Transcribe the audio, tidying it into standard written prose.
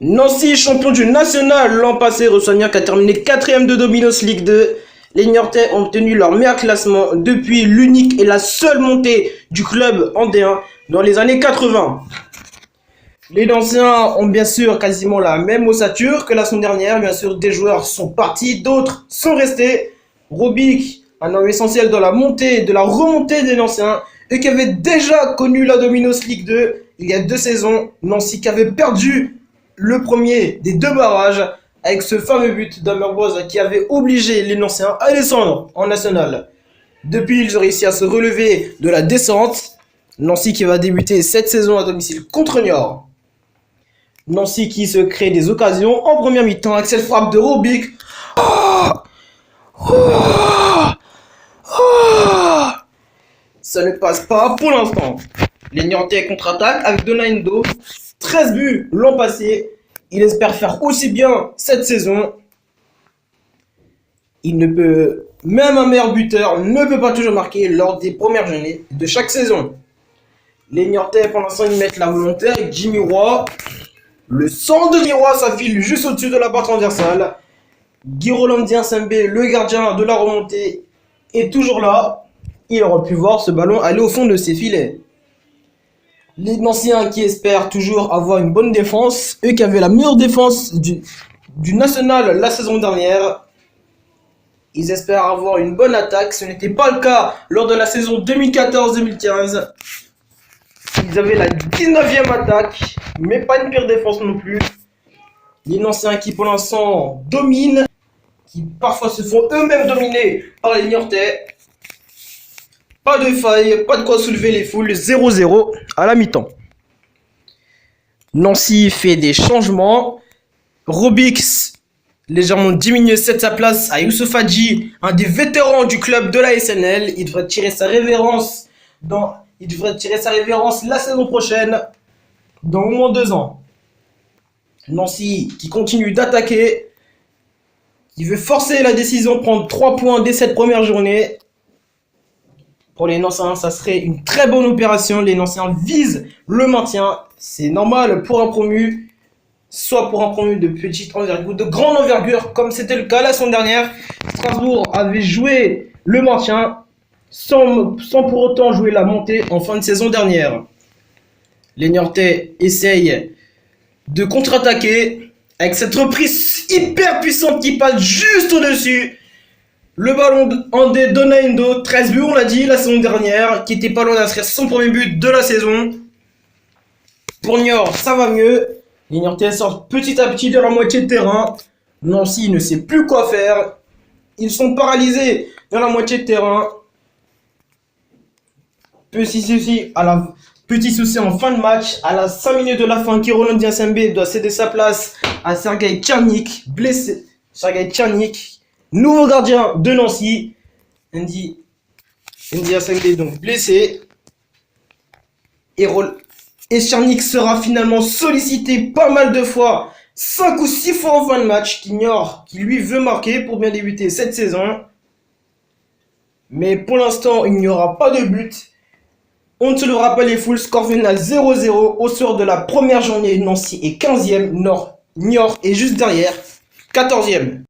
Nancy, champion du national l'an passé, reçoit Niort qui a terminé 4ème de Dominos League 2. Les Niortais ont obtenu leur meilleur classement depuis l'unique et la seule montée du club en D1 dans les années 80. Les Nancéens ont bien sûr quasiment la même ossature que la semaine dernière. Bien sûr, des joueurs sont partis, d'autres sont restés. Robic, un homme essentiel dans la montée, de la remontée des Nancéens, eux qui avaient déjà connu la Dominos League 2 il y a 2 saisons. Nancy qui avait perdu le premier des 2 barrages avec ce fameux but d'Amerboise qui avait obligé les Nancéens à descendre en national. Depuis, ils ont réussi à se relever de la descente. Nancy qui va débuter cette saison à domicile contre Niort. Nancy qui se crée des occasions en première mi-temps avec cette frappe de Robic. Ça ne passe pas pour l'instant. Les Niortais contre-attaquent avec Donaindo. 13 buts l'an passé. Il espère faire aussi bien cette saison. Même un meilleur buteur ne peut pas toujours marquer lors des premières journées de chaque saison. Les Niortais, pour l'instant, ils mettent la volonté avec Jimmy Roy. Le sang de Jimmy Roy s'affile juste au-dessus de la barre transversale. Guy-Rolandien Sembé, le gardien de la remontée, est toujours là. Il aurait pu voir ce ballon aller au fond de ses filets. Les Nancéens qui espèrent toujours avoir une bonne défense, eux qui avaient la meilleure défense du national la saison dernière, ils espèrent avoir une bonne attaque. Ce n'était pas le cas lors de la saison 2014-2015. Ils avaient la 19e attaque, mais pas une pire défense non plus. Les Nancéens qui pour l'instant dominent, qui parfois se font eux-mêmes dominer par les Niortais. Pas de faille, pas de quoi soulever les foules, 0-0 à la mi-temps. Nancy fait des changements. Robix légèrement diminué sa place à Youssouf Hadji, un des vétérans du club de la SNL. Il devrait tirer sa révérence la saison prochaine, dans au moins 2 ans. Nancy qui continue d'attaquer, qui veut forcer la décision de prendre 3 points dès cette première journée. Pour les Nancéens, ça serait une très bonne opération. Les Nancéens visent le maintien. C'est normal pour un promu, soit pour un promu de petite envergure ou de grande envergure, comme c'était le cas la semaine dernière. Strasbourg avait joué le maintien sans pour autant jouer la montée en fin de saison dernière. Les Niortais essayent de contre-attaquer avec cette reprise hyper puissante qui passe juste au-dessus. Le ballon de Donaindo, 13 buts, on l'a dit la saison dernière, qui était pas loin d'inscrire son premier but de la saison. Pour Niort, ça va mieux. Les Niortais sortent petit à petit de la moitié de terrain. Nancy ne sait plus quoi faire. Ils sont paralysés dans la moitié de terrain. Petit souci en fin de match. À la 5 minutes de la fin, Guy-Rolandien Sembé doit céder sa place à Sergei Tchernik, blessé. Sergei Tchernik, nouveau gardien de Nancy. Andy Sembé donc blessé. Et Tchernik sera finalement sollicité pas mal de fois, 5 ou 6 fois en fin de match, qui lui veut marquer pour bien débuter cette saison. Mais pour l'instant, il n'y aura pas de but. On ne se le rappelle les foules, score final 0-0 au soir de la première journée. Nancy est 15e, Niort est juste derrière, 14e.